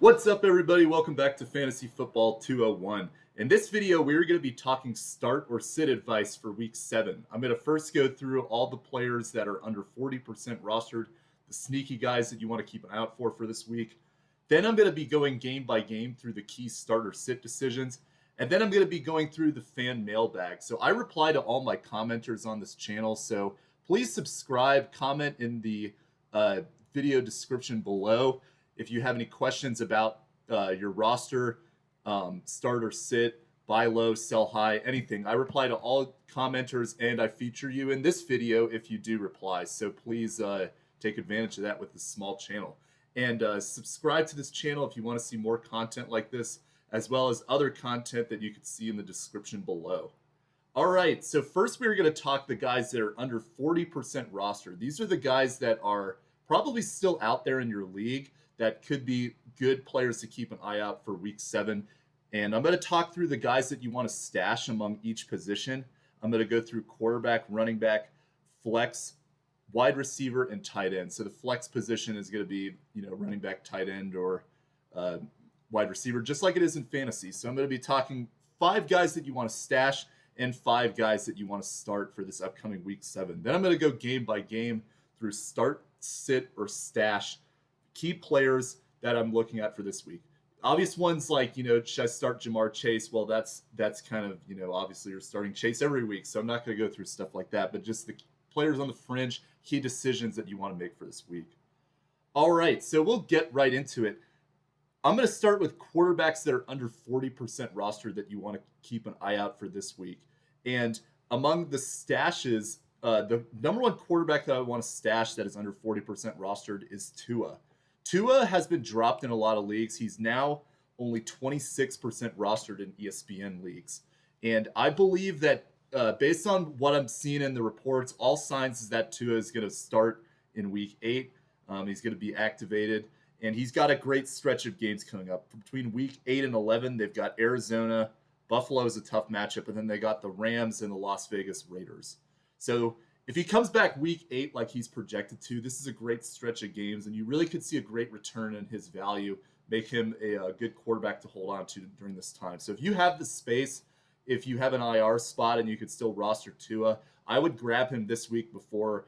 What's up, everybody? Welcome back to Fantasy Football 201. In this video, we're going to be talking start or sit advice for Week 7. I'm going to first go through all the players that are under 40% rostered, the sneaky guys that you want to keep an eye out for this week. Then I'm going to be going game by game through the key start or sit decisions. And then I'm going to be going through the fan mailbag. So I reply to all my commenters on this channel. So please subscribe, comment in the video description below if you have any questions about your roster, start or sit, buy low, sell high, anything. I reply to all commenters and I feature you in this video if you do reply. So please take advantage of that with this small channel. And subscribe to this channel if you want to see more content like this, as well as other content that you can see in the description below. All right, so first we're going to talk the guys that are under 40% roster. These are the guys that are probably still out there in your league that could be good players to keep an eye out for Week 7. And I'm going to talk through the guys that you want to stash among each position. I'm going to go through quarterback, running back, flex, wide receiver, and tight end. So the flex position is going to be, running back, tight end, or wide receiver, just like it is in fantasy. So I'm going to be talking 5 guys that you want to stash and 5 guys that you want to start for this upcoming Week 7. Then I'm going to go game by game through start, sit, or stash key players that I'm looking at for this week. Obvious ones like, should I start Jamar Chase? Well, that's kind of, obviously you're starting Chase every week, so I'm not going to go through stuff like that, but just the players on the fringe, key decisions that you want to make for this week. All right, so we'll get right into it. I'm going to start with quarterbacks that are under 40% roster that you want to keep an eye out for this week. And among the stashes, the number one quarterback that I want to stash that is under 40% rostered is Tua. Tua has been dropped in a lot of leagues. He's now only 26% rostered in ESPN leagues. And I believe that based on what I'm seeing in the reports, all signs is that Tua is going to start in Week 8. He's going to be activated. And he's got a great stretch of games coming up. Between Week 8 and 11, they've got Arizona. Buffalo is a tough matchup. And then they got the Rams and the Las Vegas Raiders. So if he comes back Week 8 like he's projected to, this is a great stretch of games, and you really could see a great return in his value, make him a good quarterback to hold on to during this time. So if you have the space, if you have an IR spot and you could still roster Tua, I would grab him this week before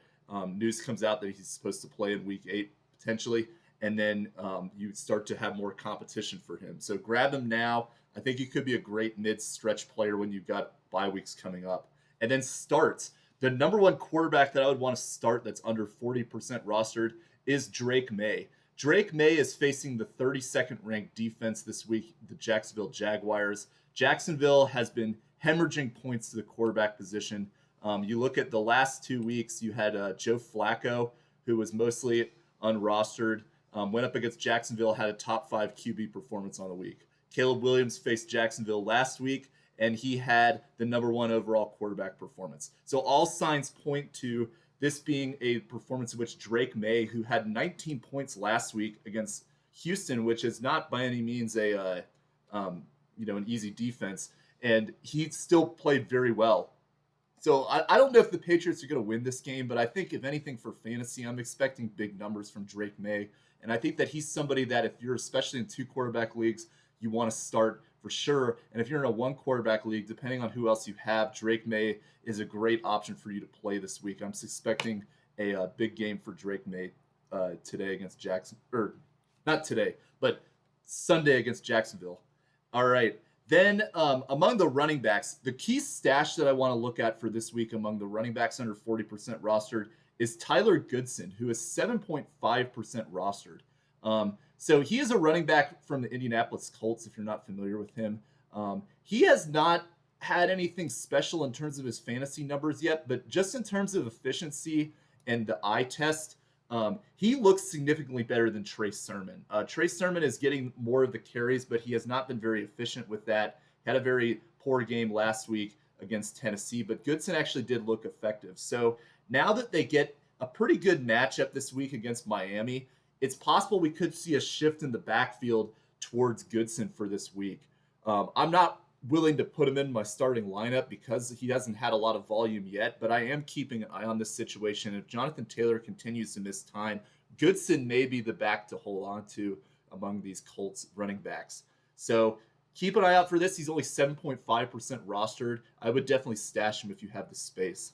news comes out that he's supposed to play in Week 8 potentially, and then you start to have more competition for him. So grab him now. I think he could be a great mid-stretch player when you've got bye weeks coming up. And then starts. The number one quarterback that I would want to start that's under 40% rostered is Drake Maye. Drake Maye is facing the 32nd ranked defense this week, the Jacksonville Jaguars. Jacksonville has been hemorrhaging points to the quarterback position. You look at the last 2 weeks, you had Joe Flacco, who was mostly unrostered, went up against Jacksonville, had a top 5 QB performance on the week. Caleb Williams faced Jacksonville last week, and he had the number 1 overall quarterback performance. So all signs point to this being a performance in which Drake Maye, who had 19 points last week against Houston, which is not by any means an easy defense, and he still played very well. So I don't know if the Patriots are going to win this game, but I think if anything for fantasy, I'm expecting big numbers from Drake Maye, and I think that he's somebody that if you're especially in 2 quarterback leagues, you want to start for sure. And if you're in a 1 quarterback league, depending on who else you have, Drake Maye is a great option for you to play this week. I'm expecting a big game for Drake Maye today against Jackson, or not today, but Sunday against Jacksonville. All right. Then among the running backs, the key stash that I want to look at for this week among the running backs under 40% rostered is Tyler Goodson, who is 7.5% rostered. So he is a running back from the Indianapolis Colts, if you're not familiar with him. He has not had anything special in terms of his fantasy numbers yet, but just in terms of efficiency and the eye test, he looks significantly better than Trey Sermon. Trey Sermon is getting more of the carries, but he has not been very efficient with that. Had a very poor game last week against Tennessee, but Goodson actually did look effective. So now that they get a pretty good matchup this week against Miami, it's possible we could see a shift in the backfield towards Goodson for this week. I'm not willing to put him in my starting lineup because he hasn't had a lot of volume yet, but I am keeping an eye on this situation. If Jonathan Taylor continues to miss time, Goodson may be the back to hold on to among these Colts running backs. So keep an eye out for this. He's only 7.5% rostered. I would definitely stash him if you have the space.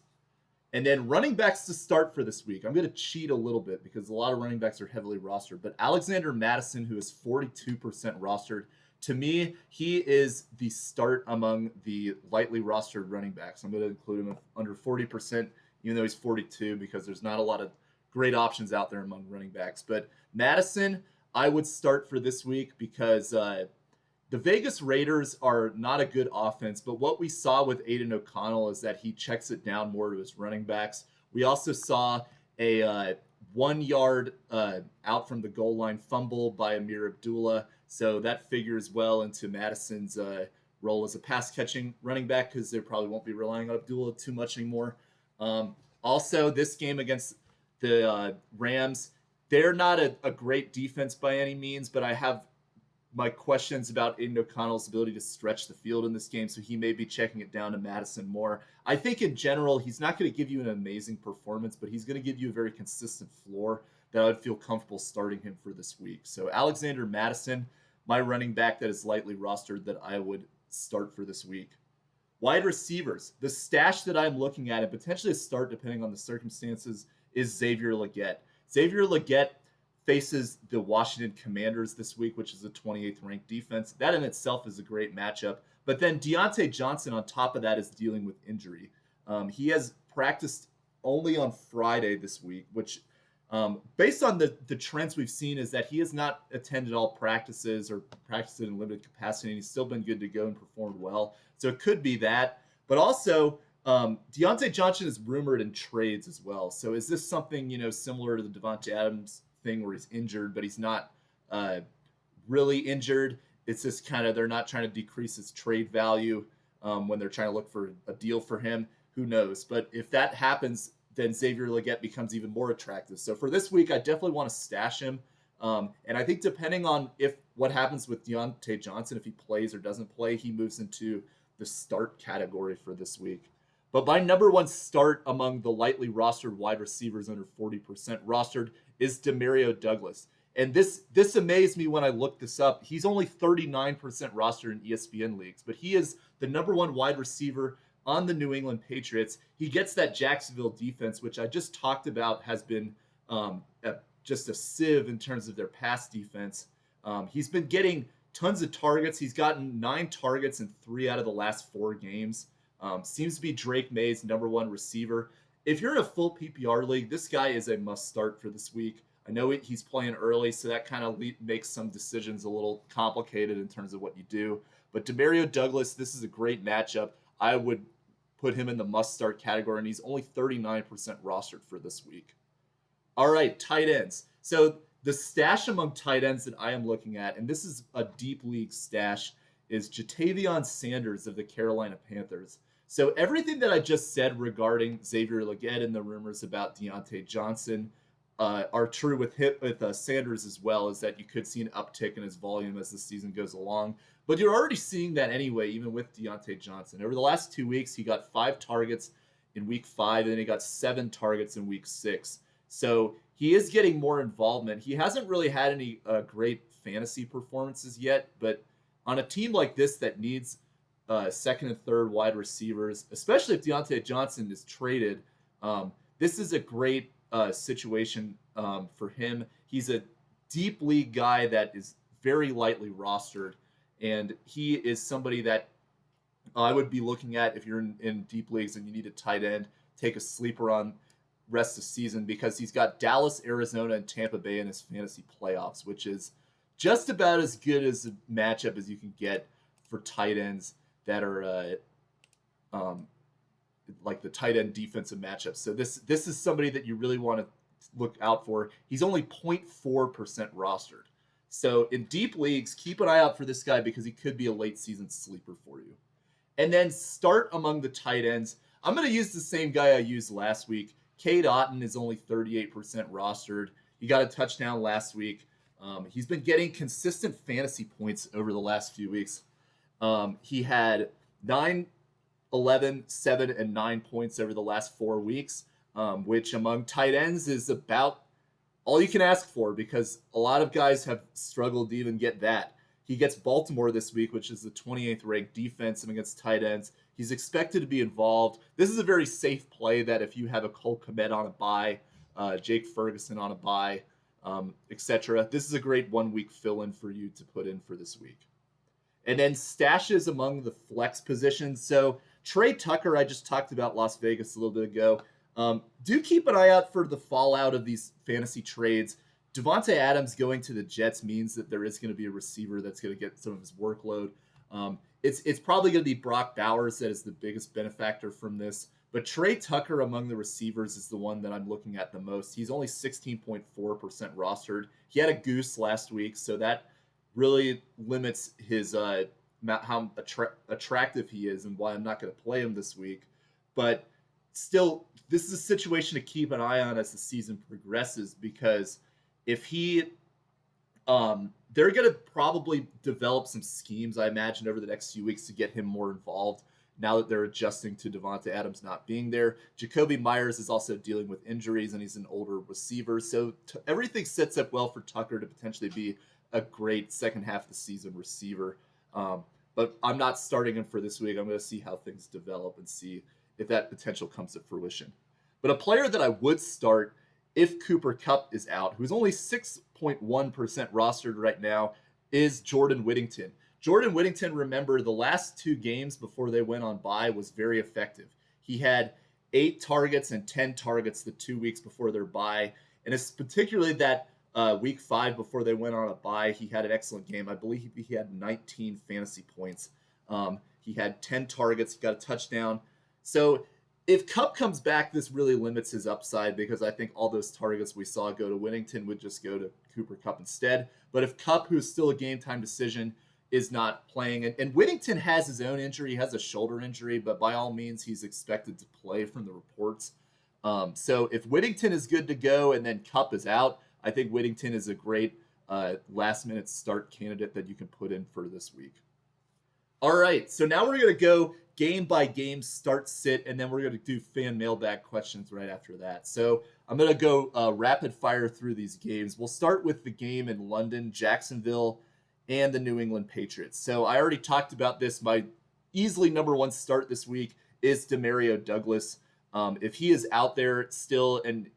And then running backs to start for this week. I'm going to cheat a little bit because a lot of running backs are heavily rostered. But Alexander Mattison, who is 42% rostered, to me, he is the start among the lightly rostered running backs. I'm going to include him under 40%, even though he's 42, because there's not a lot of great options out there among running backs. But Mattison, I would start for this week because the Vegas Raiders are not a good offense, but what we saw with Aiden O'Connell is that he checks it down more to his running backs. We also saw a 1 yard out from the goal line fumble by Amir Abdullah, so that figures well into Madison's role as a pass-catching running back because they probably won't be relying on Abdullah too much anymore. Also, this game against the Rams, they're not a great defense by any means, but I have my questions about Aiden O'Connell's ability to stretch the field in this game, so he may be checking it down to Mattison more. I think in general, he's not going to give you an amazing performance, but he's going to give you a very consistent floor that I would feel comfortable starting him for this week. So Alexander Mattison, my running back that is lightly rostered that I would start for this week. Wide receivers, the stash that I'm looking at, and potentially a start depending on the circumstances, is Xavier Legette. Xavier Legette faces the Washington Commanders this week, which is a 28th ranked defense. That in itself is a great matchup. But then Deontay Johnson on top of that is dealing with injury. He has practiced only on Friday this week, which based on the trends we've seen is that he has not attended all practices or practiced in limited capacity, and he's still been good to go and performed well. So it could be that. But also, Deontay Johnson is rumored in trades as well. So is this something, similar to the Devontae Adams thing where he's injured, but he's not really injured? It's just kind of, they're not trying to decrease his trade value when they're trying to look for a deal for him. Who knows? But if that happens, then Xavier Legette becomes even more attractive. So for this week, I definitely want to stash him. And I think depending on what happens with Deontay Johnson, if he plays or doesn't play, he moves into the start category for this week. But my number one start among the lightly rostered wide receivers under 40% rostered is Demario Douglas. And this amazed me when I looked this up. He's only 39% rostered in ESPN leagues, but he is the number one wide receiver on the New England Patriots. He gets that Jacksonville defense, which I just talked about has been just a sieve in terms of their pass defense. He's been getting tons of targets. He's gotten 9 targets in 3 out of the last 4 games. Seems to be Drake May's number one receiver. If you're in a full PPR league, this guy is a must start for this week. I know he's playing early, so that kind of makes some decisions a little complicated in terms of what you do. But Demario Douglas, this is a great matchup. I would put him in the must start category, and he's only 39% rostered for this week. All right, tight ends. So the stash among tight ends that I am looking at, and this is a deep league stash, is JaTavion Sanders of the Carolina Panthers. So everything that I just said regarding Xavier Legette and the rumors about Deontay Johnson are true with Sanders as well, is that you could see an uptick in his volume as the season goes along. But you're already seeing that anyway, even with Deontay Johnson. Over the last 2 weeks, he got 5 targets in week 5, and then he got 7 targets in week 6. So he is getting more involvement. He hasn't really had any great fantasy performances yet, but on a team like this that needs second and third wide receivers, especially if Deontay Johnson is traded, this is a great situation for him. He's a deep league guy that is very lightly rostered, and he is somebody that I would be looking at if you're in deep leagues and you need a tight end, take a sleeper on rest of season, because he's got Dallas, Arizona, and Tampa Bay in his fantasy playoffs, which is just about as good as a matchup as you can get for tight ends that are like the tight end defensive matchups. So this is somebody that you really want to look out for. He's only 0.4% rostered. So in deep leagues, keep an eye out for this guy because he could be a late season sleeper for you. And then start among the tight ends. I'm going to use the same guy I used last week. Cade Otton is only 38% rostered. He got a touchdown last week. He's been getting consistent fantasy points over the last few weeks. He had 9, 11, 7, and 9 points over the last 4 weeks, which among tight ends is about all you can ask for, because a lot of guys have struggled to even get that. He gets Baltimore this week, which is the 28th ranked defense against tight ends. He's expected to be involved. This is a very safe play that if you have a Cole Kmet on a bye, Jake Ferguson on a bye, etc., this is a great 1 week fill-in for you to put in for this week. And then stashes among the flex positions. So Tre Tucker, I just talked about Las Vegas a little bit ago. Do keep an eye out for the fallout of these fantasy trades. Devontae Adams going to the Jets means that there is going to be a receiver that's going to get some of his workload. It's probably going to be Brock Bowers that is the biggest benefactor from this. But Tre Tucker among the receivers is the one that I'm looking at the most. He's only 16.4% rostered. He had a goose last week, so that really limits his how attractive he is and why I'm not going to play him this week. But still, this is a situation to keep an eye on as the season progresses, because if he they're going to probably develop some schemes, I imagine, over the next few weeks to get him more involved now that they're adjusting to Davante Adams not being there. Jacoby Myers is also dealing with injuries, and he's an older receiver. So everything sets up well for Tucker to potentially be a great second half of the season receiver. But I'm not starting him for this week. I'm going to see how things develop and see if that potential comes to fruition. But a player that I would start if Cooper Kupp is out, who's only 6.1% rostered right now, is Jordan Whittington. Jordan Whittington, remember, the last 2 games before they went on bye was very effective. He had 8 targets and 10 targets the 2 weeks before their bye. And it's particularly that week 5 before they went on a bye, he had an excellent game. I believe he had 19 fantasy points. He had 10 targets. He got a touchdown. So if Kupp comes back, this really limits his upside, because I think all those targets we saw go to Whittington would just go to Cooper Kupp instead. But if Kupp, who's still a game-time decision, is not playing, and Whittington has his own injury, he has a shoulder injury, but by all means, he's expected to play from the reports. So if Whittington is good to go and then Kupp is out, I think Whittington is a great last-minute start candidate that you can put in for this week. All right, so now we're going to go game by game, start, sit, and then we're going to do fan mailbag questions right after that. So I'm going to go rapid fire through these games. We'll start with the game in London, Jacksonville, and the New England Patriots. So I already talked about this. My easily number 1 start this week is Demario Douglas. If he is out there still and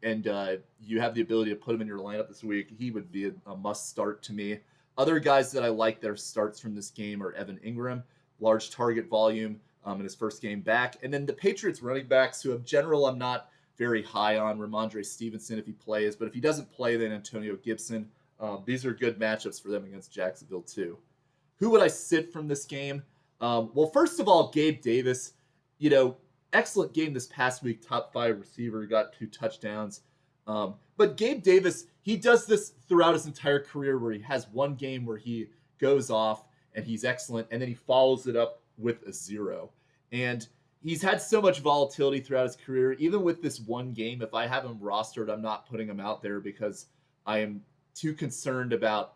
you have the ability to put him in your lineup this week, he would be a must start to me. Other guys that I like their starts from this game are Evan Engram, large target volume in his first game back. And then the Patriots running backs, who in general I'm not very high on, Ramondre Stevenson if he plays, but if he doesn't play, then Antonio Gibson. These are good matchups for them against Jacksonville too. Who would I sit from this game? Well, first of all, Gabe Davis, excellent game this past week, top 5 receiver, got 2 touchdowns. But Gabe Davis, he does this throughout his entire career, where he has one game where he goes off and he's excellent, and then he follows it up with a 0. And he's had so much volatility throughout his career. Even with this one game, if I have him rostered, I'm not putting him out there because I am too concerned about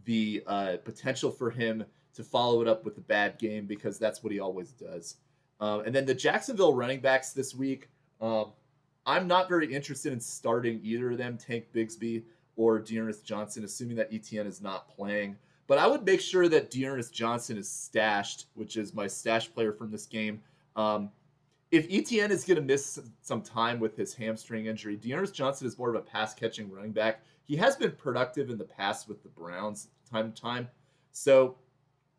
the potential for him to follow it up with a bad game, because that's what he always does. And then the Jacksonville running backs this week, I'm not very interested in starting either of them, Tank Bigsby or Dearness Johnson, assuming that ETN is not playing. But I would make sure that Dearness Johnson is stashed, which is my stash player from this game. If ETN is going to miss some time with his hamstring injury, Dearness Johnson is more of a pass-catching running back. He has been productive in the past with the Browns time to time. So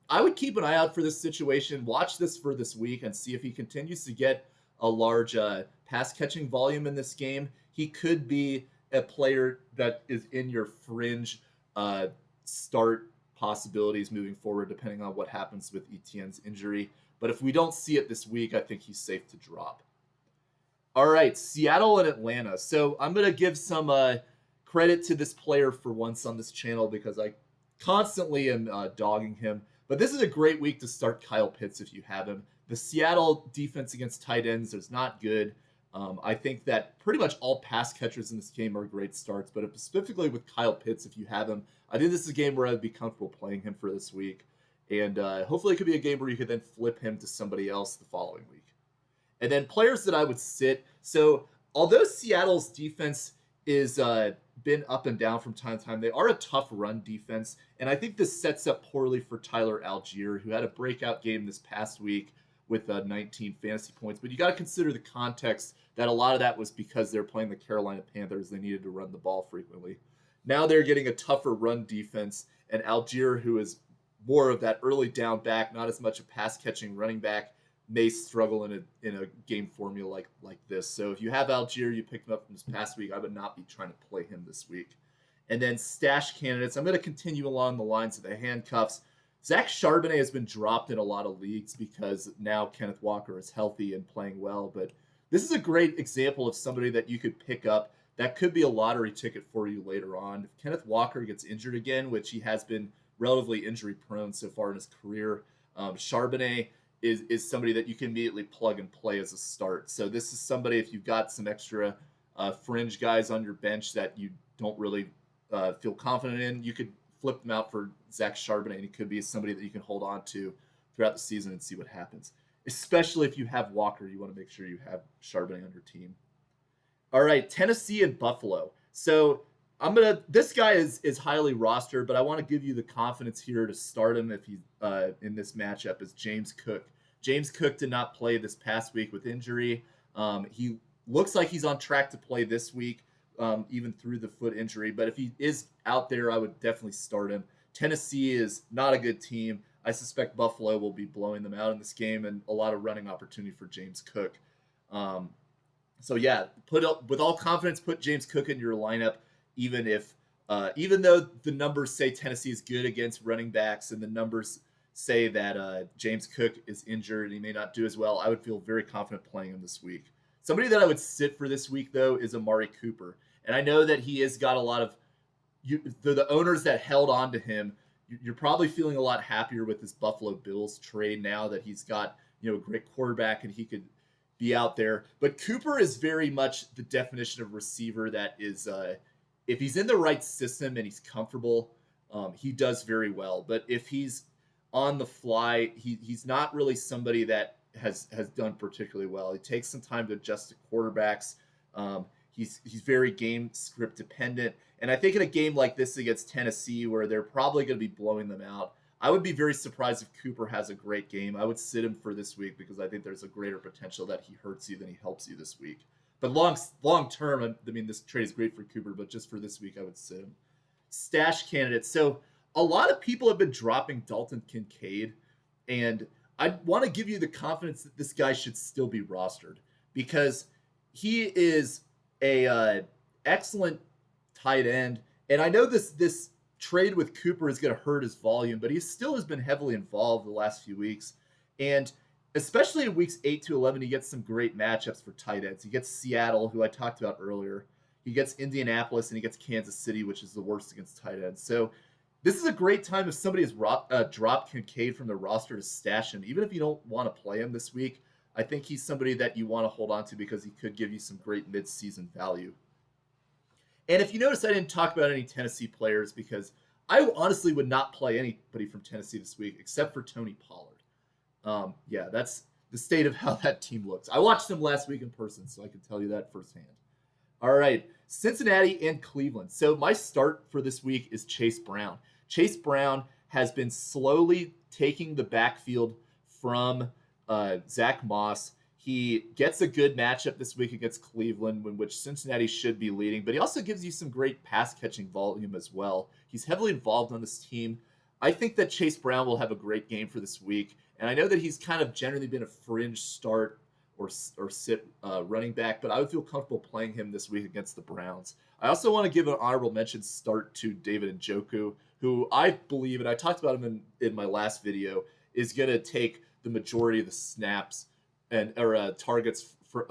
I would keep an eye out for this situation. Watch this for this week and see if he continues to get a large pass-catching volume in this game. He could be a player that is in your fringe start possibilities moving forward, depending on what happens with ETN's injury. But if we don't see it this week, I think he's safe to drop. All right, Seattle and Atlanta. So I'm going to give some credit to this player for once on this channel, because I constantly am dogging him. But this is a great week to start Kyle Pitts if you have him. The Seattle defense against tight ends is not good. I think that pretty much all pass catchers in this game are great starts, but specifically with Kyle Pitts, if you have him, I think this is a game where I'd be comfortable playing him for this week. And hopefully it could be a game where you could then flip him to somebody else the following week. And then players that I would sit. So although Seattle's defense is been up and down from time to time. They are a tough run defense, and I think this sets up poorly for Tyler Allgeier, who had a breakout game this past week with 19 fantasy points. But you got to consider the context that a lot of that was because they're playing the Carolina Panthers. They needed to run the ball frequently. Now they're getting a tougher run defense, and Allgeier, who is more of that early down back, not as much a pass-catching running back, may struggle in a game formula like this. So if you have Allgeier, you picked him up from this past week, I would not be trying to play him this week. And then stash candidates, I'm going to continue along the lines of the handcuffs. Zach Charbonnet has been dropped in a lot of leagues because now Kenneth Walker is healthy and playing well. But this is a great example of somebody that you could pick up that could be a lottery ticket for you later on. If Kenneth Walker gets injured again, which he has been relatively injury prone so far in his career, Charbonnet is somebody that you can immediately plug and play as a start. So this is somebody, if you've got some extra fringe guys on your bench that you don't really feel confident in, you could flip them out for Zach Charbonnet, and he could be somebody that you can hold on to throughout the season and see what happens. Especially if you have Walker, you want to make sure you have Charbonnet on your team. All right, Tennessee and Buffalo. So this guy is highly rostered, but I want to give you the confidence here to start him if he's in this matchup is James Cook. James Cook did not play this past week with injury. He looks like he's on track to play this week, even through the foot injury. But if he is out there, I would definitely start him. Tennessee is not a good team. I suspect Buffalo will be blowing them out in this game, and a lot of running opportunity for James Cook. So yeah, with all confidence, put James Cook in your lineup. Even though the numbers say Tennessee is good against running backs and the numbers say that James Cook is injured and he may not do as well, I would feel very confident playing him this week. Somebody that I would sit for this week, though, is Amari Cooper. And I know that he has got a lot of the owners that held on to him. You're probably feeling a lot happier with this Buffalo Bills trade now that he's got a great quarterback and he could be out there. But Cooper is very much the definition of receiver that is if he's in the right system and he's comfortable, he does very well. But if he's on the fly, he's not really somebody that has done particularly well. He takes some time to adjust to quarterbacks. He's very game script dependent. And I think in a game like this against Tennessee, where they're probably going to be blowing them out, I would be very surprised if Cooper has a great game. I would sit him for this week because I think there's a greater potential that he hurts you than he helps you this week. But long term, I mean, this trade is great for Cooper, but just for this week, I would sit him. Stash candidates. So a lot of people have been dropping Dalton Kincaid, and I want to give you the confidence that this guy should still be rostered because he is a excellent tight end. And I know this trade with Cooper is going to hurt his volume, but he still has been heavily involved the last few weeks. And especially in weeks 8 to 11, he gets some great matchups for tight ends. He gets Seattle, who I talked about earlier. He gets Indianapolis, and he gets Kansas City, which is the worst against tight ends. So this is a great time if somebody has dropped Kincaid from the roster to stash him. Even if you don't want to play him this week, I think he's somebody that you want to hold on to because he could give you some great midseason value. And if you notice, I didn't talk about any Tennessee players because I honestly would not play anybody from Tennessee this week except for Tony Pollard. Yeah, that's the state of how that team looks. I watched them last week in person, so I can tell you that firsthand. All right, Cincinnati and Cleveland. So my start for this week is Chase Brown. Chase Brown has been slowly taking the backfield from Zach Moss. He gets a good matchup this week against Cleveland, in which Cincinnati should be leading, but he also gives you some great pass-catching volume as well. He's heavily involved on this team. I think that Chase Brown will have a great game for this week, and I know that he's kind of generally been a fringe start or sit running back, but I would feel comfortable playing him this week against the Browns. I also want to give an honorable mention start to David Njoku, who I believe, and I talked about him in my last video, is going to take the majority of the snaps and targets for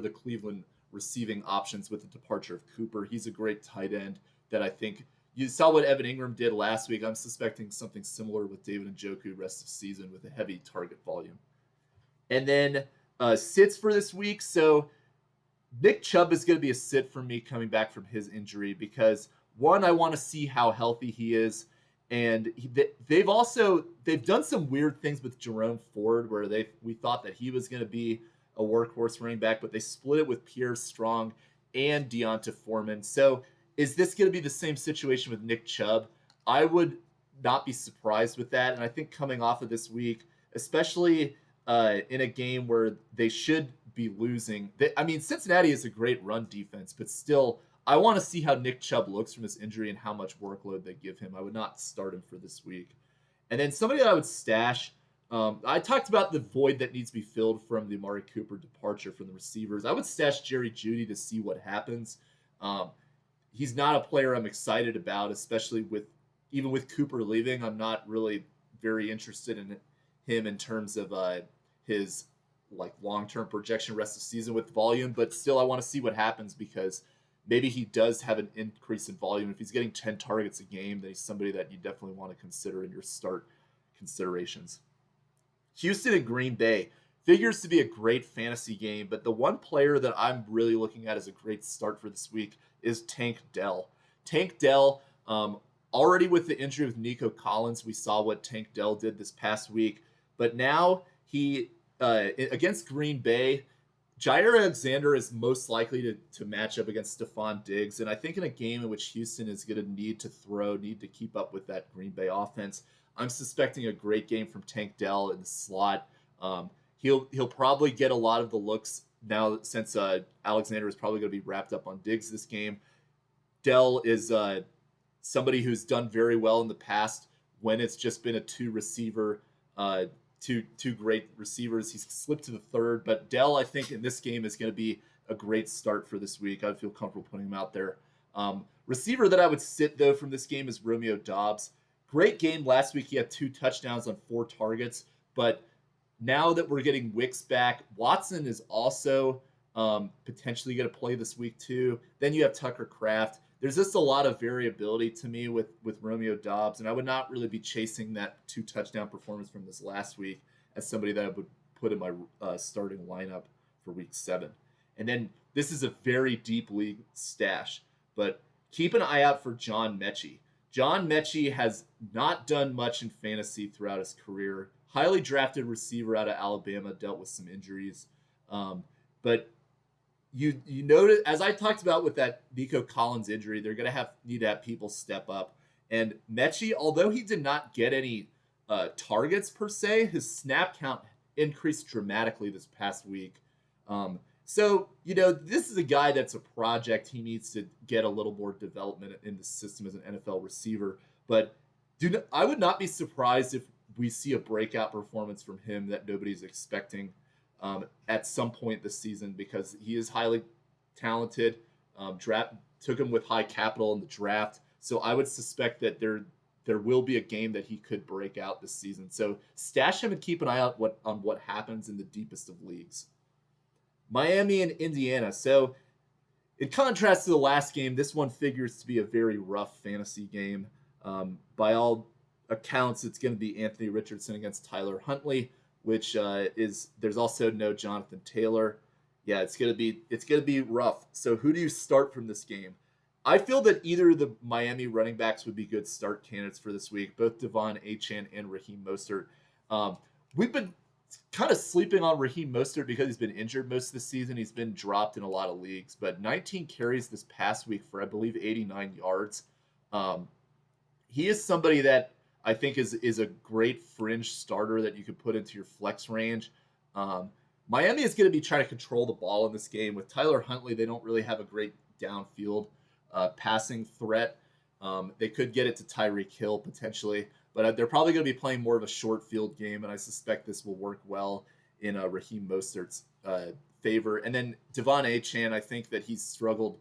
the Cleveland receiving options with the departure of Cooper. He's a great tight end that I think you saw what Evan Engram did last week. I'm suspecting something similar with David Njoku rest of season with a heavy target volume. And then sits for this week. So Nick Chubb is going to be a sit for me coming back from his injury because, one, I want to see how healthy he is. And they've done some weird things with Jerome Ford where we thought that he was going to be a workhorse running back, but they split it with Pierre Strong. and Deonta Foreman. So is this going to be the same situation with Nick Chubb? I would not be surprised with that. And I think coming off of this week, especially in a game where they should be losing. Cincinnati is a great run defense, but still, I want to see how Nick Chubb looks from his injury and how much workload they give him. I would not start him for this week. And then somebody that I would stash, I talked about the void that needs to be filled from the Amari Cooper departure from the receivers. I would stash Jerry Jeudy to see what happens. He's not a player I'm excited about, especially even with Cooper leaving. I'm not really very interested in him in terms of his long-term projection rest of the season with volume, but still I want to see what happens because maybe he does have an increase in volume. If he's getting 10 targets a game, then he's somebody that you definitely want to consider in your start considerations. Houston and Green Bay figures to be a great fantasy game, but the one player that I'm really looking at as a great start for this week is Tank Dell. Tank Dell, already with the injury with Nico Collins, we saw what Tank Dell did this past week, but now he against Green Bay, Jair Alexander is most likely to match up against Stephon Diggs. And I think in a game in which Houston is going to need to keep up with that Green Bay offense, I'm suspecting a great game from Tank Dell in the slot. He'll probably get a lot of the looks now since Alexander is probably going to be wrapped up on Diggs this game. Dell is somebody who's done very well in the past when it's just been a two great receivers. He's slipped to the third, but Dell, I think, in this game is going to be a great start for this week. I'd feel comfortable putting him out there. Receiver that I would sit, though, from this game is Romeo Doubs. Great game last week. He had 2 touchdowns on 4 targets, but now that we're getting Wicks back, Watson is also potentially going to play this week, too. Then you have Tucker Kraft. There's just a lot of variability to me with Romeo Doubs, and I would not really be chasing that 2 touchdown performance from this last week as somebody that I would put in my starting lineup for week 7. And then this is a very deep league stash, but keep an eye out for John Metchie. John Metchie has not done much in fantasy throughout his career. Highly drafted receiver out of Alabama, dealt with some injuries, but you notice, as I talked about with that Nico Collins injury, they're going to need to have people step up. And Metchie, although he did not get any targets per se, his snap count increased dramatically this past week. So, this is a guy that's a project. He needs to get a little more development in the system as an NFL receiver. But I would not be surprised if we see a breakout performance from him that nobody's expecting at some point this season, because he is highly talented. Took him with high capital in the draft, so I would suspect that there will be a game that he could break out this season. So stash him and keep an eye out on what happens in the deepest of leagues. Miami and Indiana. So in contrast to the last game, this one figures to be a very rough fantasy game. By all accounts, it's going to be Anthony Richardson against Tyler Huntley, which there's also no Jonathan Taylor. Yeah, it's gonna be rough. So who do you start from this game? I feel that either of the Miami running backs would be good start candidates for this week, both Devon Achane and Raheem Mostert. We've been kind of sleeping on Raheem Mostert because he's been injured most of the season. He's been dropped in a lot of leagues, but 19 carries this past week for, I believe, 89 yards. He is somebody that I think is a great fringe starter that you could put into your flex range. Miami is going to be trying to control the ball in this game. With Tyler Huntley, they don't really have a great downfield passing threat. They could get it to Tyreek Hill potentially, but they're probably going to be playing more of a short field game, and I suspect this will work well in Raheem Mostert's favor. And then Devon Achane, I think that he's struggled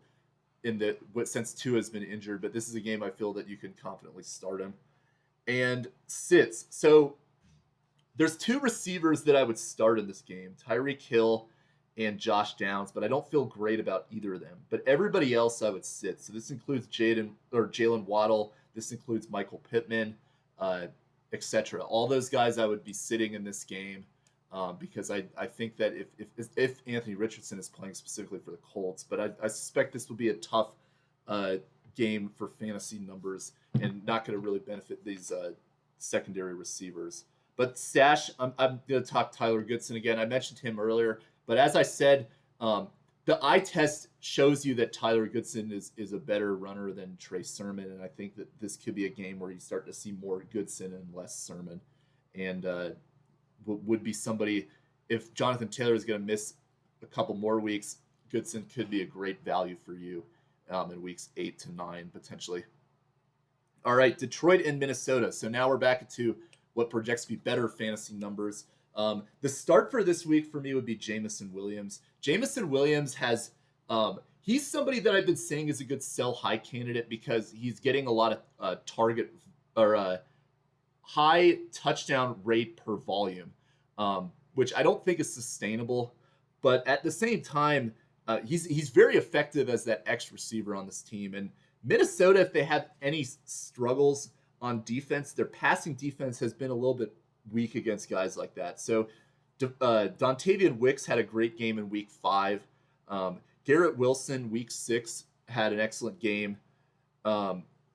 since Tua has been injured, but this is a game I feel that you can confidently start him. And sits. So there's 2 receivers that I would start in this game, Tyreek Hill and Josh Downs, but I don't feel great about either of them. But everybody else I would sit. So this includes Jalen Waddle. This includes Michael Pittman, etc. All those guys I would be sitting in this game because I think that if Anthony Richardson is playing specifically for the Colts, but I suspect this will be a tough game for fantasy numbers and not going to really benefit these secondary receivers. But stash, I'm going to talk Tyler Goodson again. I mentioned him earlier, but as I said, the the eye test shows you that Tyler Goodson is a better runner than Trey Sermon, and I think that this could be a game where you start to see more Goodson and less Sermon, and would be somebody, if Jonathan Taylor is going to miss a couple more weeks, Goodson could be a great value for you in weeks 8 to 9 potentially. All right, Detroit and Minnesota. So now we're back to what projects to be better fantasy numbers. The start for this week for me would be Jameson Williams. Jameson Williams has, he's somebody that I've been saying is a good sell high candidate because he's getting a lot of target or high touchdown rate per volume, which I don't think is sustainable. But at the same time, he's very effective as that X receiver on this team. And Minnesota, if they have any struggles on defense, their passing defense has been a little bit weak against guys like that. So Dontavian Wicks had a great game in week 5. Garrett Wilson, week 6, had an excellent game.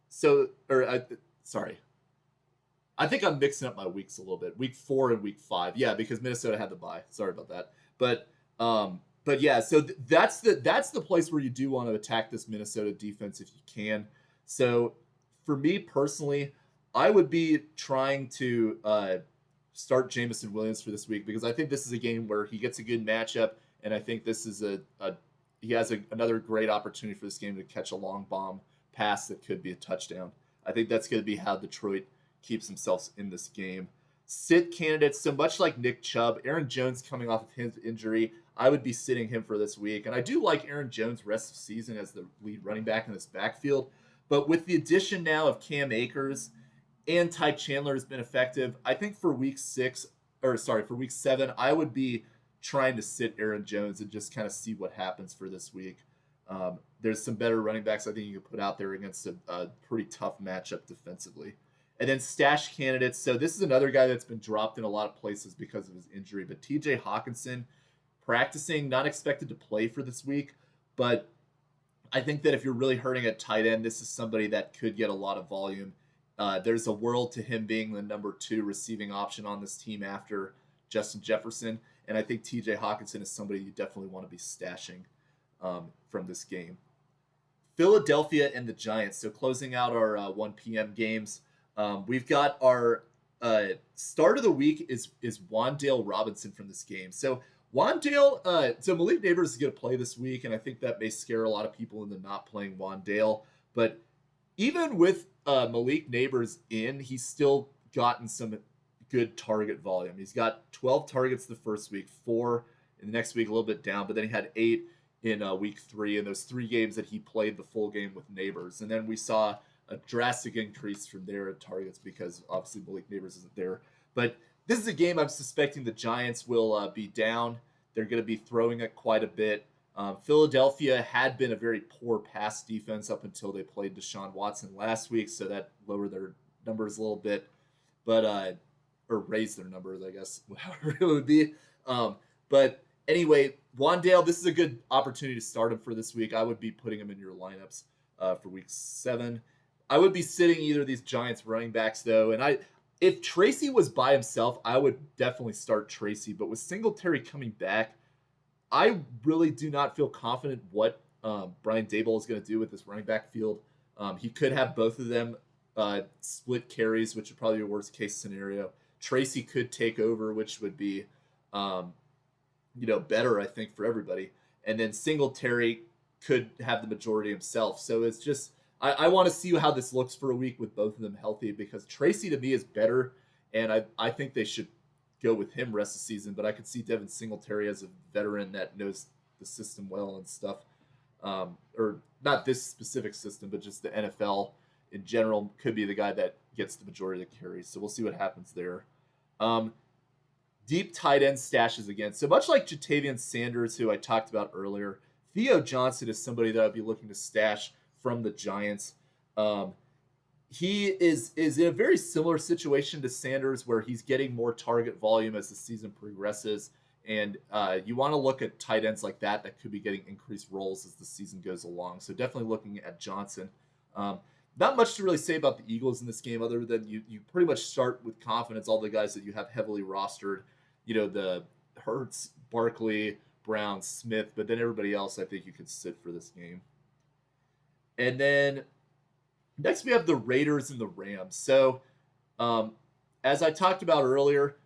Sorry. I think I'm mixing up my weeks a little bit. Week 4 and week 5. Yeah, because Minnesota had the bye. Sorry about that. But yeah, so that's the place where you do want to attack this Minnesota defense if you can. So for me personally, I would be trying to start Jameson Williams for this week because I think this is a game where he gets a good matchup, and I think this is he has another great opportunity for this game to catch a long bomb pass that could be a touchdown. I think that's going to be how Detroit keeps themselves in this game. Sit candidates, so much like Nick Chubb, Aaron Jones coming off of his injury, I would be sitting him for this week. And I do like Aaron Jones rest of season as the lead running back in this backfield. But with the addition now of Cam Akers and Ty Chandler has been effective, I think for week 7, I would be trying to sit Aaron Jones and just kind of see what happens for this week. There's some better running backs I think you could put out there against a pretty tough matchup defensively. And then stash candidates. So this is another guy that's been dropped in a lot of places because of his injury. But TJ Hawkinson, practicing, not expected to play for this week. But I think that if you're really hurting at tight end, this is somebody that could get a lot of volume. There's a world to him being the number 2 receiving option on this team after Justin Jefferson. And I think TJ Hawkinson is somebody you definitely want to be stashing from this game. Philadelphia and the Giants. So closing out our 1 p.m. games. We've got our start of the week is Wan'Dale Robinson from this game. So Wan'Dale, so Malik Neighbors is going to play this week, and I think that may scare a lot of people into not playing Wan'Dale. But even with Malik Neighbors in, he's still gotten some good target volume. He's got 12 targets the first week, 4 in the next week, a little bit down, but then he had 8 in week 3, and those 3 games that he played the full game with Neighbors. And then we saw a drastic increase from there at targets because obviously Malik Neighbors isn't there. But this is a game I'm suspecting the Giants will be down. They're going to be throwing it quite a bit. Philadelphia had been a very poor pass defense up until they played Deshaun Watson last week, so that lowered their numbers a little bit, but or raised their numbers, I guess, however it would be. But anyway, Wan'Dale, this is a good opportunity to start him for this week. I would be putting him in your lineups for week 7. I would be sitting either of these Giants running backs, though. And if Tracy was by himself, I would definitely start Tracy. But with Singletary coming back, I really do not feel confident what Brian Daboll is going to do with this running back field. He could have both of them split carries, which would probably be a worst case scenario. Tracy could take over, which would be better, I think, for everybody. And then Singletary could have the majority himself. So it's just, I want to see how this looks for a week with both of them healthy, because Tracy to me is better, and I think they should go with him rest of the season. But I could see Devin Singletary as a veteran that knows the system well and stuff, or not this specific system, but just the NFL in general, could be the guy that gets the majority of the carries. So we'll see what happens there. Deep tight end stashes again. So much like JaTavion Sanders, who I talked about earlier, Theo Johnson is somebody that I'd be looking to stash from the Giants. He is in a very similar situation to Sanders, where he's getting more target volume as the season progresses. And you want to look at tight ends like that could be getting increased roles as the season goes along. So definitely looking at Johnson. Not much to really say about the Eagles in this game, other than you pretty much start with confidence all the guys that you have heavily rostered. The Hurts, Barkley, Brown, Smith, but then everybody else I think you could sit for this game. And then next we have the Raiders and the Rams. So as I talked about earlier,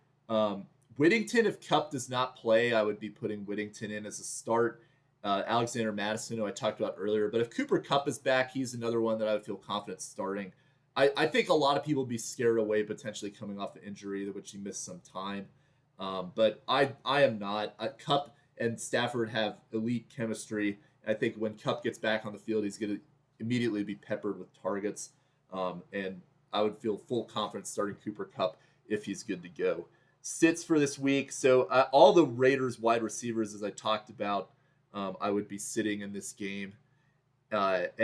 Whittington, if Kupp does not play, I would be putting Whittington in as a start. Alexander Mattison, who I talked about earlier. But if Cooper Kupp is back, he's another one that I would feel confident starting. I think a lot of people would be scared away potentially coming off an injury, which he missed some time. But I am not. Kupp and Stafford have elite chemistry. I think when Kupp gets back on the field, he's going to immediately be peppered with targets. And I would feel full confidence starting Cooper Kupp if he's good to go. Sits for this week. So all the Raiders wide receivers, as I talked about, I would be sitting in this game. But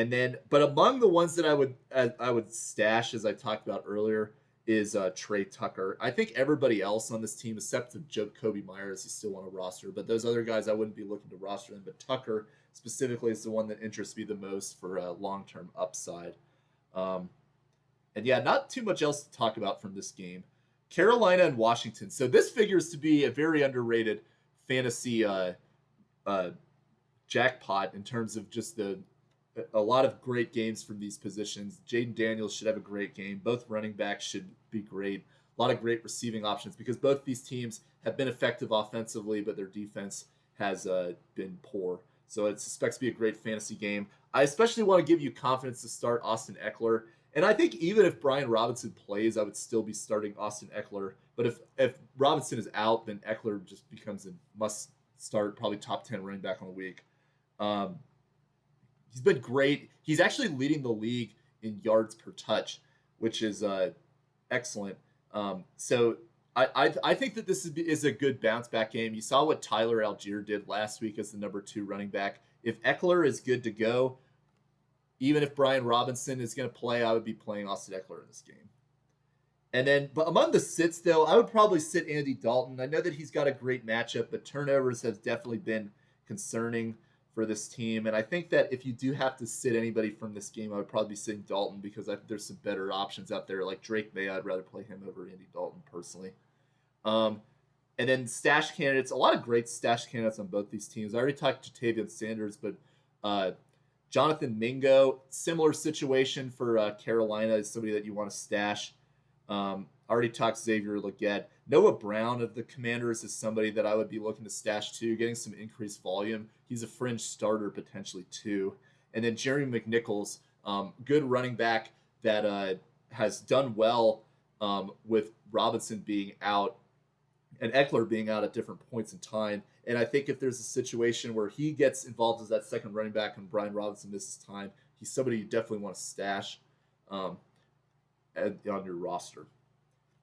among the ones that I would stash, as I talked about earlier, is Tre Tucker. I think everybody else on this team, except for Jacoby Myers, you still want to roster. But those other guys, I wouldn't be looking to roster them. But Tucker specifically is the one that interests me the most for long-term upside. And yeah, not too much else to talk about from this game. Carolina and Washington. So this figures to be a very underrated fantasy jackpot in terms of just a lot of great games from these positions. Jaden Daniels should have a great game. Both running backs should be great. A lot of great receiving options because both these teams have been effective offensively, but their defense has been poor. So it suspects to be a great fantasy game. I especially want to give you confidence to start Austin Eckler. And I think even if Brian Robinson plays, I would still be starting Austin Eckler. But if Robinson is out, then Eckler just becomes a must start, probably top 10 running back on the week. He's been great. He's actually leading the league in yards per touch, which is excellent. So I think that this is a good bounce back game. You saw what Tyler Allgeier did last week as the number 2 running back. If Eckler is good to go, even if Brian Robinson is going to play, I would be playing Austin Eckler in this game. And then, but among the sits, though, I would probably sit Andy Dalton. I know that he's got a great matchup, but turnovers have definitely been concerning for this team. And I think that if you do have to sit anybody from this game, I would probably be sitting Dalton because there's some better options out there. Like Drake Maye, I'd rather play him over Andy Dalton personally. And then stash candidates, a lot of great stash candidates on both these teams. I already talked to JaTavion Sanders, but Jonathan Mingo, similar situation for Carolina, is somebody that you want to stash. Already talked Xavier Legette. Noah Brown of the Commanders is somebody that I would be looking to stash too, getting some increased volume. He's a fringe starter potentially too. And then Jerry McNichols, good running back that has done well with Robinson being out and Eckler being out at different points in time. And I think if there's a situation where he gets involved as that second running back and Brian Robinson misses time, he's somebody you definitely want to stash on your roster.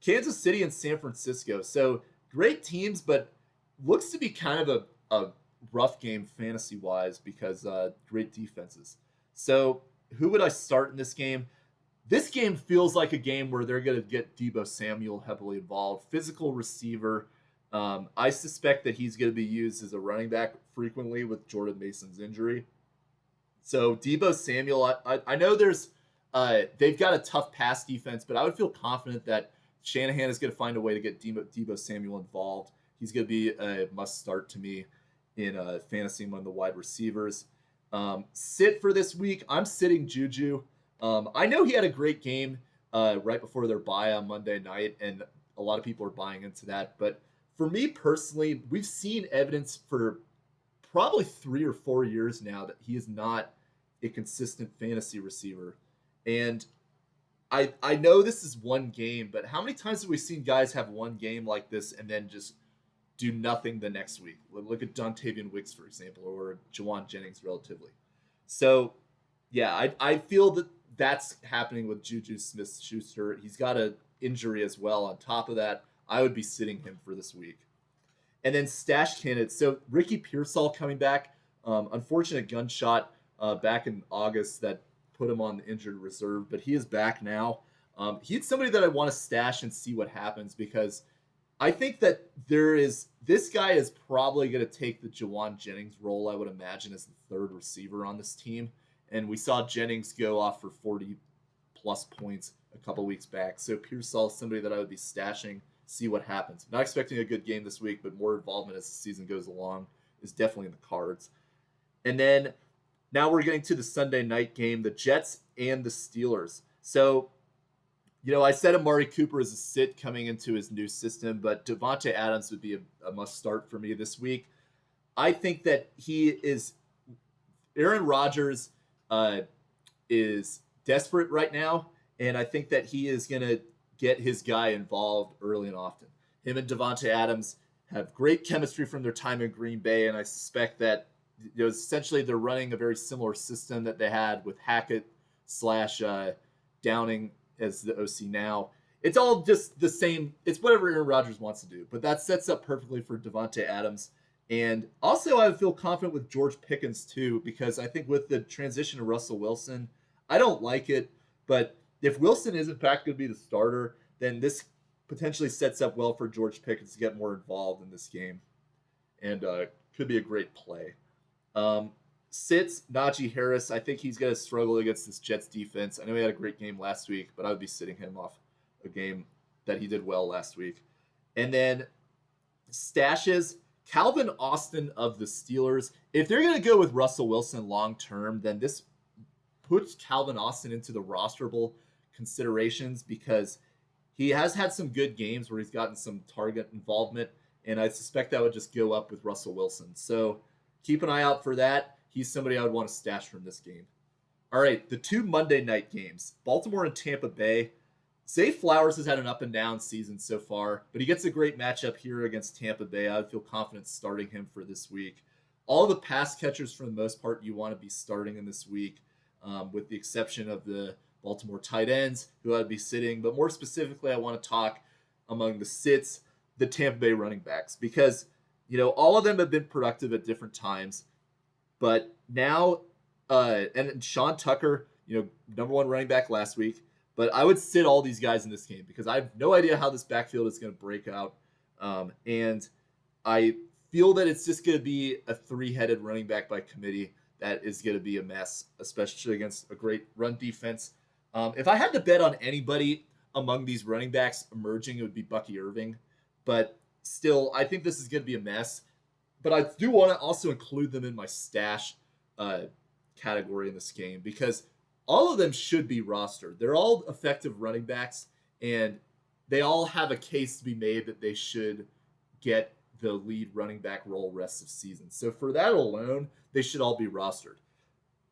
Kansas City and San Francisco. So great teams, but looks to be kind of a rough game fantasy-wise because great defenses. So who would I start in this game? This game feels like a game where they're going to get Deebo Samuel heavily involved. Physical receiver. I suspect that he's going to be used as a running back frequently with Jordan Mason's injury. So Deebo Samuel, I know they've got a tough pass defense, but I would feel confident that Shanahan is going to find a way to get Deebo Samuel involved. He's going to be a must start to me in fantasy among the wide receivers. Sit for this week, I'm sitting Juju. I know he had a great game right before their bye on Monday night, and a lot of people are buying into that. But for me personally, we've seen evidence for probably 3 or 4 years now that he is not a consistent fantasy receiver. And I know this is one game, but how many times have we seen guys have one game like this and then just do nothing the next week? Look at JaTavion Wicks, for example, or Juwan Jennings relatively. So, yeah, I feel that that's happening with Juju Smith-Schuster. He's got an injury as well. On top of that, I would be sitting him for this week. And then stash candidates. So Ricky Pearsall coming back. Unfortunate gunshot back in August that put him on the injured reserve, but he is back now. He's somebody that I want to stash and see what happens because I think that this guy is probably going to take the Juwan Jennings role, I would imagine, as the third receiver on this team. And we saw Jennings go off for 40-plus points a couple weeks back. So Pearsall is somebody that I would be stashing, see what happens. Not expecting a good game this week, but more involvement as the season goes along is definitely in the cards. And then now we're getting to the Sunday night game, the Jets and the Steelers. So, I said Amari Cooper is a sit coming into his new system, but Davante Adams would be a must start for me this week. I think that Aaron Rodgers is desperate right now, and I think that he is going to get his guy involved early and often. Him and Davante Adams have great chemistry from their time in Green Bay, and I suspect that essentially they're running a very similar system that they had with Hackett / Downing as the OC now. It's all just the same. It's whatever Aaron Rodgers wants to do, but that sets up perfectly for Davante Adams. And also I feel confident with George Pickens too, because I think with the transition to Russell Wilson, I don't like it, but if Wilson is in fact going to be the starter, then this potentially sets up well for George Pickens to get more involved in this game, and could be a great play. Sits Najee Harris. I think he's going to struggle against this Jets defense. I know he had a great game last week, but I would be sitting him off a game that he did well last week. And then stashes, Calvin Austin of the Steelers. If they're going to go with Russell Wilson long term, then this puts Calvin Austin into the rosterable considerations, because he has had some good games where he's gotten some target involvement, and I suspect that would just go up with Russell Wilson. So keep an eye out for that. He's somebody I would want to stash from this game. All right, the two Monday night games, Baltimore and Tampa Bay. Zay Flowers has had an up-and-down season so far, but he gets a great matchup here against Tampa Bay. I would feel confident starting him for this week. All the pass catchers, for the most part, you want to be starting in this week, with the exception of the Baltimore tight ends, who I'd be sitting. But more specifically, I want to talk among the sits, the Tampa Bay running backs, because all of them have been productive at different times. But now, and Sean Tucker, number one running back last week. But I would sit all these guys in this game because I have no idea how this backfield is going to break out. And I feel that it's just going to be a three-headed running back by committee that is going to be a mess, especially against a great run defense. If I had to bet on anybody among these running backs emerging, it would be Bucky Irving. But still, I think this is going to be a mess. But I do want to also include them in my stash category in this game, because all of them should be rostered. They're all effective running backs, and they all have a case to be made that they should get the lead running back role rest of season. So for that alone, they should all be rostered.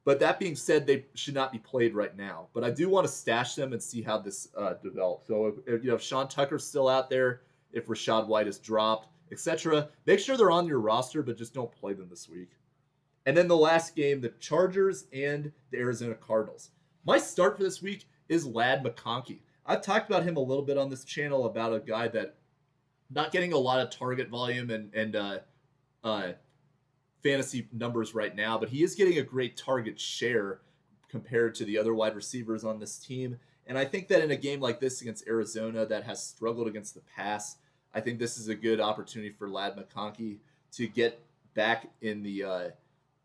But that being said, they should not be played right now. But I do want to stash them and see how this develops. So if Sean Tucker's still out there, if Rachaad White is dropped, etc., make sure they're on your roster, but just don't play them this week. And then the last game, the Chargers and the Arizona Cardinals. My start for this week is Ladd McConkey. I've talked about him a little bit on this channel, about a guy that not getting a lot of target volume and fantasy numbers right now, but he is getting a great target share compared to the other wide receivers on this team. And I think that in a game like this against Arizona that has struggled against the pass, I think this is a good opportunity for Ladd McConkey to get back in the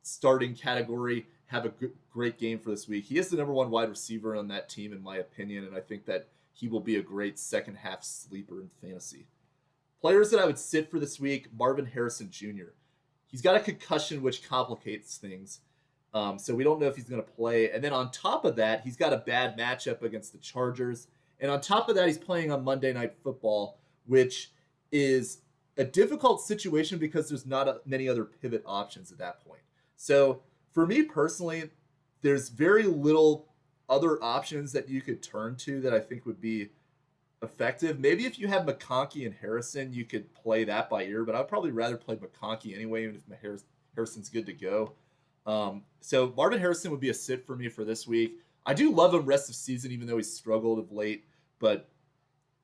starting category, have a great game for this week. He is the number one wide receiver on that team, in my opinion, and I think that he will be a great second half sleeper in fantasy. Players that I would sit for this week, Marvin Harrison Jr. He's got a concussion, which complicates things. So we don't know if he's going to play. And then on top of that, he's got a bad matchup against the Chargers. And on top of that, he's playing on Monday Night Football, which is a difficult situation because there's not many other pivot options at that point. So for me personally, there's very little other options that you could turn to that I think would be effective. Maybe if you have McConkey and Harrison, you could play that by ear, but I'd probably rather play McConkey anyway, even if Harrison's good to go. So Marvin Harrison would be a sit for me for this week. I do love him rest of season, even though he's struggled of late, but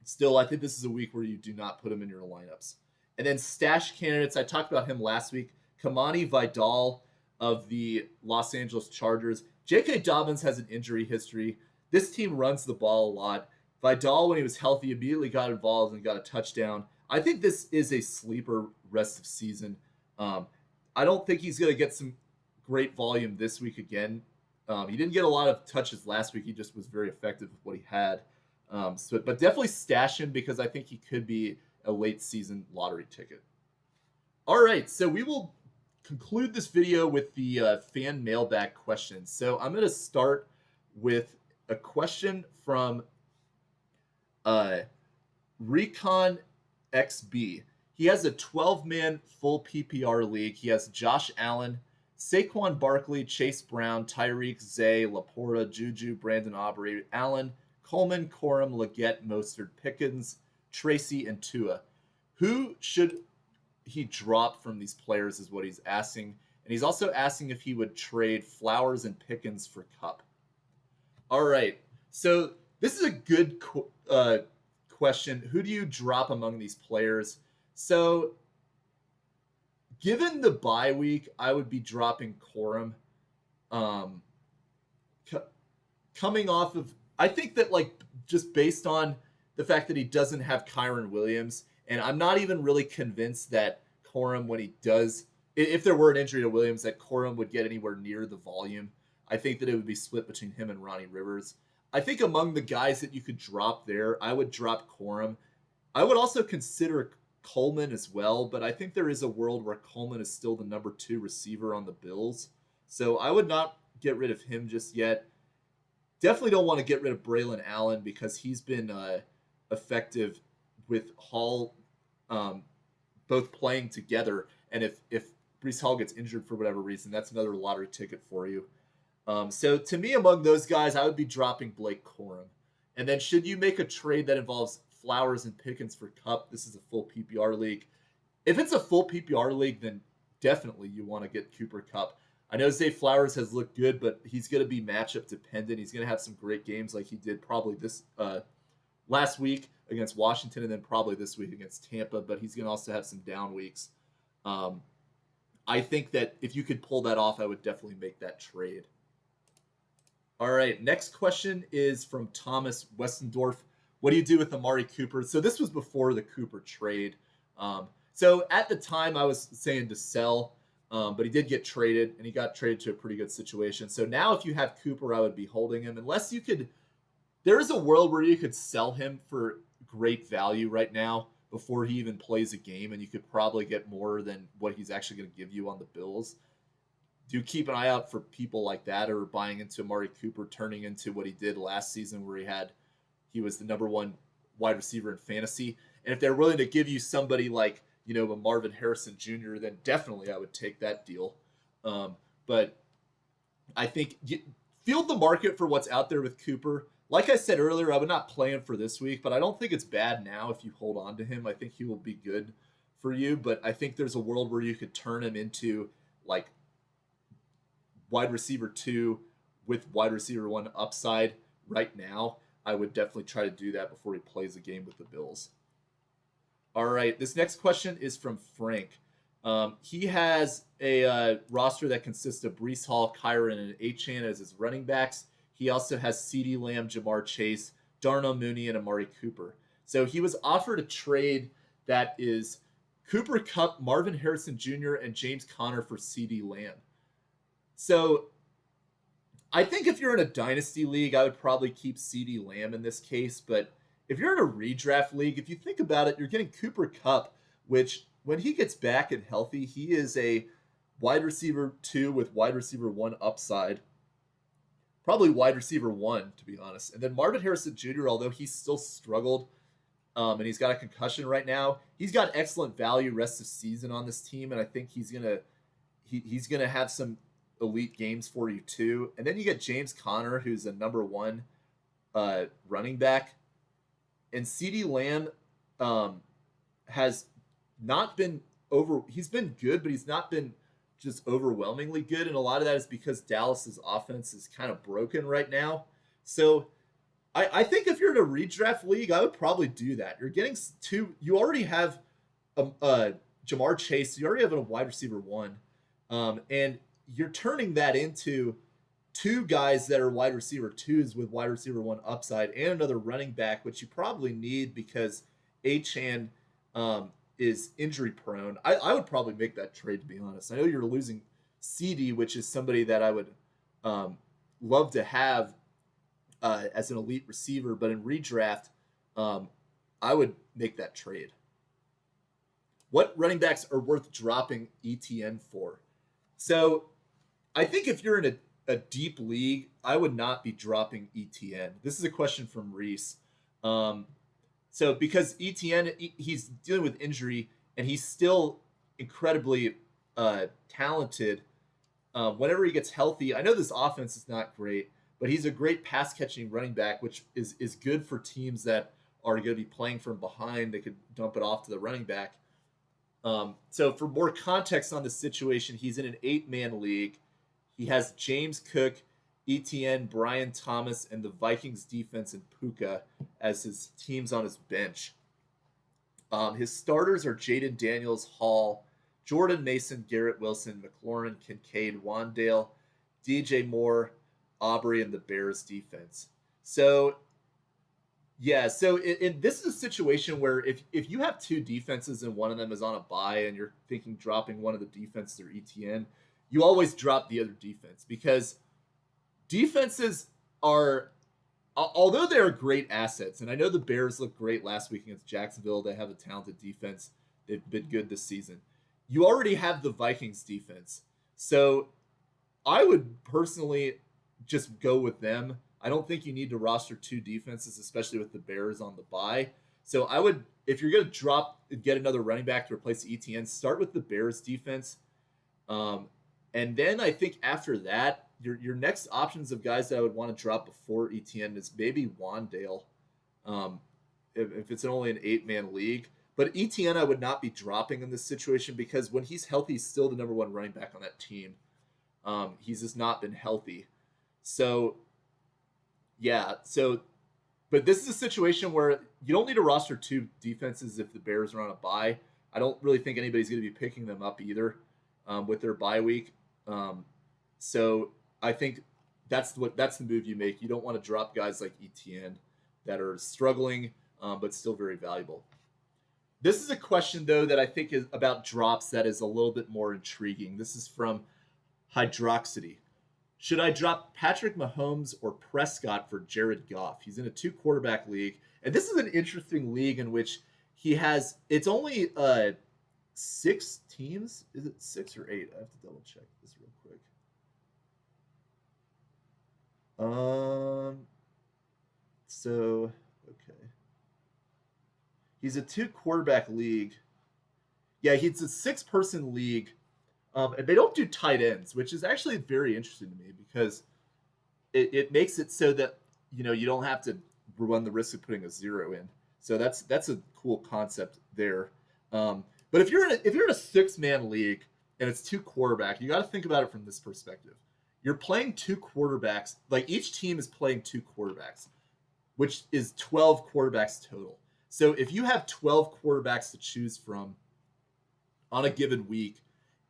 still, I think this is a week where you do not put him in your lineups. And then stash candidates, I talked about him last week. Kamani Vidal of the Los Angeles Chargers. J.K. Dobbins has an injury history. This team runs the ball a lot. Vidal, when he was healthy, immediately got involved and got a touchdown. I think this is a sleeper rest of season. I don't think he's going to get some great volume this week again. He didn't get a lot of touches last week. He just was very effective with what he had. But definitely stash him because I think he could be a late season lottery ticket. All right, so we will conclude this video with the fan mailbag questions. So I'm going to start with a question from Recon XB. He has a 12-man full PPR league. He has Josh Allen, Saquon Barkley, Chase Brown, Tyreek, Zay, Laporta, Juju, Brandon Aubrey, Allen, Coleman, Corum, Legette, Mostert, Pickens, Tracy, and Tua. Who should he drop from these players is what he's asking. And he's also asking if he would trade Flowers and Pickens for Kupp. All right. So this is a good question. Who do you drop among these players? So given the bye week, I would be dropping Corum. Coming off of, I think that just based on the fact that he doesn't have Kyren Williams, and I'm not even really convinced that Corum, when he does, if there were an injury to Williams, that Corum would get anywhere near the volume. I think that it would be split between him and Ronnie Rivers. I think among the guys that you could drop there, I would drop Corum. I would also consider Coleman as well, but I think there is a world where Coleman is still the number 2 receiver on the Bills. So I would not get rid of him just yet. Definitely don't want to get rid of Braylon Allen because he's been effective with Hall both playing together. And if Breece Hall gets injured for whatever reason, that's another lottery ticket for you. So to me, among those guys, I would be dropping Blake Corum. And then should you make a trade that involves Flowers and Pickens for Kupp, this is a full PPR league. If it's a full PPR league, then definitely you want to get Cooper Kupp. I know Zay Flowers has looked good, but he's going to be matchup dependent. He's going to have some great games like he did probably this last week against Washington and then probably this week against Tampa, but he's going to also have some down weeks. I think that if you could pull that off, I would definitely make that trade. All right, next question is from Thomas Westendorf. What do you do with Amari Cooper? So this was before the Cooper trade. So at the time, I was saying to sell, but he did get traded, and he got traded to a pretty good situation. So now if you have Cooper, I would be holding him. Unless you could, there is a world where you could sell him for great value right now before he even plays a game, and you could probably get more than what he's actually going to give you on the Bills. Do keep an eye out for people like that or buying into Amari Cooper turning into what he did last season where he was the number 1 wide receiver in fantasy. And if they're willing to give you somebody like, a Marvin Harrison Jr., then definitely I would take that deal. But I think field the market for what's out there with Cooper. Like I said earlier, I would not play him for this week, but I don't think it's bad now if you hold on to him. I think he will be good for you, but I think there's a world where you could turn him into wide receiver 2 with wide receiver 1 upside right now. I would definitely try to do that before he plays a game with the Bills. All right, this next question is from Frank. He has a roster that consists of Breece Hall, Kyren, and Achane as his running backs. He also has CeeDee Lamb, Jamar Chase, Darnell Mooney, and Amari Cooper. So he was offered a trade that is Cooper Kupp, Marvin Harrison Jr., and James Conner for CeeDee Lamb. So I think if you're in a dynasty league, I would probably keep CeeDee Lamb in this case. But if you're in a redraft league, if you think about it, you're getting Cooper Kupp, which when he gets back and healthy, he is a wide receiver 2 with wide receiver 1 upside. Probably wide receiver 1, to be honest. And then Marvin Harrison Jr., although he's still struggled and he's got a concussion right now, he's got excellent value rest of season on this team. And I think he's gonna have some elite games for you too. And then you get James Conner, who's a number 1 running back. And CeeDee Lamb has not been he's been good, but he's not been just overwhelmingly good. And a lot of that is because Dallas's offense is kind of broken right now. So I think if you're in a redraft league, I would probably do that. You're getting 2, you already have Jamar Chase, you already have a wide receiver 1. And you're turning that into 2 guys that are wide receiver 2s with wide receiver 1 upside and another running back, which you probably need because Achane is injury prone. I would probably make that trade, to be honest. I know you're losing CD, which is somebody that I would love to have as an elite receiver, but in redraft, I would make that trade. What running backs are worth dropping ETN for? So I think if you're in a deep league, I would not be dropping ETN. This is a question from Reese. So because ETN, he's dealing with injury and he's still incredibly talented. Whenever he gets healthy, I know this offense is not great, but he's a great pass catching running back, which is good for teams that are going to be playing from behind. They could dump it off to the running back. So for more context on the situation, he's in an 8-man league. He has James Cook, ETN, Brian Thomas, and the Vikings defense and Puka as his teams on his bench. His starters are Jaden Daniels, Hall, Jordan Mason, Garrett Wilson, McLaurin, Kincaid, Wandale, DJ Moore, Aubrey, and the Bears defense. So, yeah, so this is a situation where if you have two defenses and one of them is on a bye and you're thinking dropping one of the defenses or ETN, you always drop the other defense because defenses are, although they are great assets, and I know the Bears looked great last week against Jacksonville. They have a talented defense. They've been good this season. You already have the Vikings defense. So I would personally just go with them. I don't think you need to roster two defenses, especially with the Bears on the bye. So I would, if you're going to drop and get another running back to replace ETN, start with the Bears defense. And then I think after that, your next options of guys that I would want to drop before ETN is maybe Wandale, if it's only an 8-man league. But ETN I would not be dropping in this situation because when he's healthy, he's still the number one running back on that team. He's just not been healthy. So, yeah. But this is a situation where you don't need to roster two defenses if the Bears are on a bye. I don't really think anybody's going to be picking them up either with their bye week. So I think that's the move you make. You don't want to drop guys like ETN that are struggling but still very valuable. This is a question, though, that I think is about drops that is a little bit more intriguing. This is from Hydroxity. Should I drop Patrick Mahomes or Prescott for Jared Goff? He's in a 2-quarterback league. And this is an interesting league in which he has, it's only 6 teams. Is it 6 or 8? I have to double check this real quick. Okay. He's a 2-quarterback league. Yeah, he's a 6-person league. And they don't do tight ends, which is actually very interesting to me because it makes it so that you don't have to run the risk of putting a 0 in. So that's a cool concept there. But if you're in a 6-man league and it's 2 quarterback, you got to think about it from this perspective. You're playing 2 quarterbacks, like each team is playing 2 quarterbacks, which is 12 quarterbacks total. So if you have 12 quarterbacks to choose from on a given week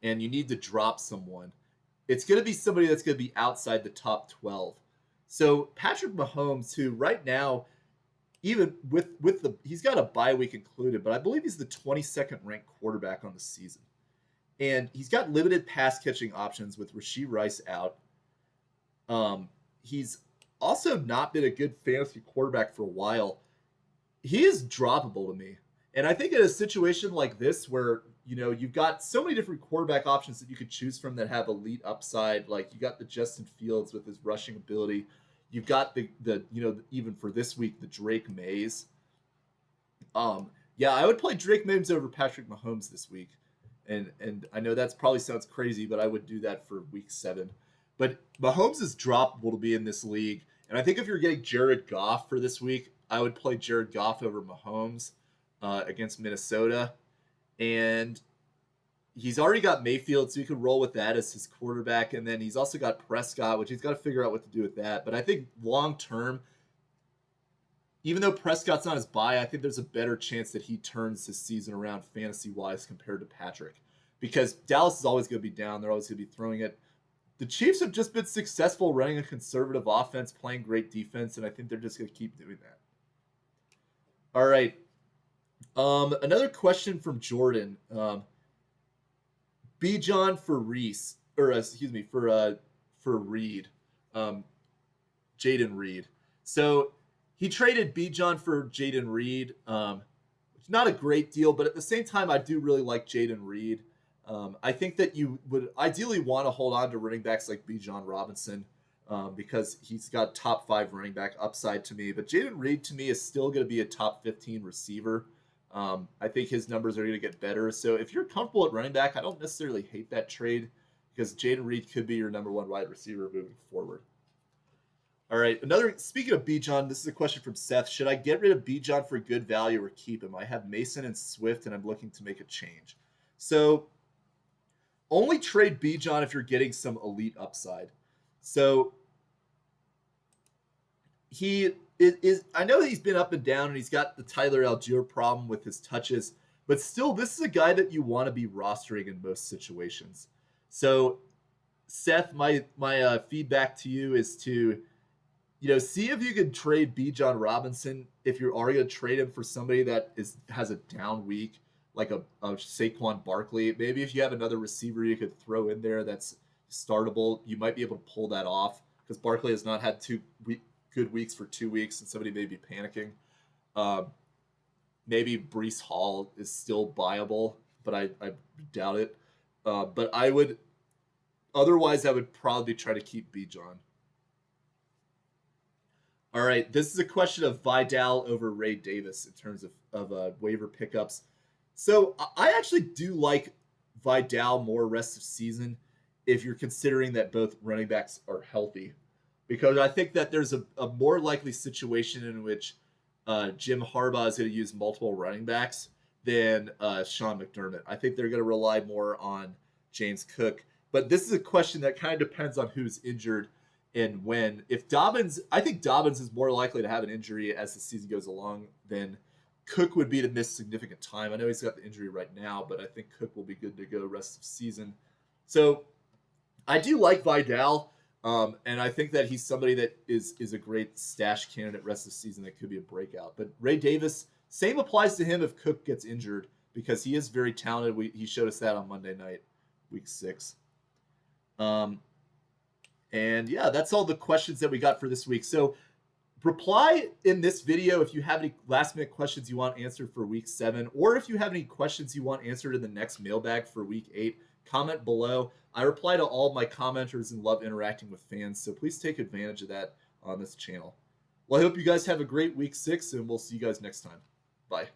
and you need to drop someone, it's going to be somebody that's going to be outside the top 12. So Patrick Mahomes, who right now, even with he's got a bye week included, but I believe he's the 22nd ranked quarterback on the season. And he's got limited pass catching options with Rashee Rice out. He's also not been a good fantasy quarterback for a while. He is droppable to me. And I think in a situation like this where, you've got so many different quarterback options that you could choose from that have elite upside, like you got the Justin Fields with his rushing ability. You've got the even for this week, the Drake Mays. Yeah, I would play Drake Mays over Patrick Mahomes this week. And I know that probably sounds crazy, but I would do that for week 7. But Mahomes is droppable to be in this league. And I think if you're getting Jared Goff for this week, I would play Jared Goff over Mahomes against Minnesota. And he's already got Mayfield, so you could roll with that as his quarterback. And then he's also got Prescott, which he's got to figure out what to do with that. But I think long term, even though Prescott's on his bye, I think there's a better chance that he turns his season around fantasy-wise compared to Patrick. Because Dallas is always going to be down. They're always going to be throwing it. The Chiefs have just been successful running a conservative offense, playing great defense, and I think they're just going to keep doing that. All right. Another question from Jordan. Bijan for Reese, or for Reed. Jaden Reed. So he traded Bijan for Jaden Reed. Which is not a great deal, but at the same time, I do really like Jaden Reed. I think that you would ideally want to hold on to running backs like Bijan Robinson because he's got top 5 running back upside to me. But Jayden Reed to me is still going to be a top 15 receiver. I think his numbers are going to get better. So if you're comfortable at running back, I don't necessarily hate that trade because Jayden Reed could be your number 1 wide receiver moving forward. All right, speaking of Bijan, this is a question from Seth. Should I get rid of Bijan for good value or keep him? I have Mason and Swift, and I'm looking to make a change. So only trade Bijan if you're getting some elite upside. So I know he's been up and down, and he's got the Tyler Allgeier problem with his touches, but still, this is a guy that you want to be rostering in most situations. So, Seth, my feedback to you is to, see if you can trade Bijan Robinson if you are going to trade him for somebody that has a down week, like a Saquon Barkley. Maybe if you have another receiver you could throw in there that's startable, you might be able to pull that off because Barkley has not had 2 good weeks for 2 weeks, and somebody may be panicking. Maybe Breece Hall is still viable, but I doubt it. But I would probably try to keep Bijan. All right, this is a question of Vidal over Ray Davis in terms of waiver pickups. So I actually do like Vidal more rest of season if you're considering that both running backs are healthy. Because I think that there's a more likely situation in which Jim Harbaugh is going to use multiple running backs than Sean McDermott. I think they're going to rely more on James Cook. But this is a question that kind of depends on who's injured and when. I think Dobbins is more likely to have an injury as the season goes along than Cook would be to miss significant time. I know he's got the injury right now, but I think Cook will be good to go rest of season. So I do like Vidal. And I think that he's somebody that is a great stash candidate rest of the season that could be a breakout. But Ray Davis, same applies to him if Cook gets injured because he is very talented. He showed us that on Monday night, week 6. And yeah, that's all the questions that we got for this week. So reply in this video if you have any last minute questions you want answered for week 7, or if you have any questions you want answered in the next mailbag for week 8, comment below. I reply to all my commenters and love interacting with fans, so please take advantage of that on this channel. Well, I hope you guys have a great week 6, and we'll see you guys next time. Bye.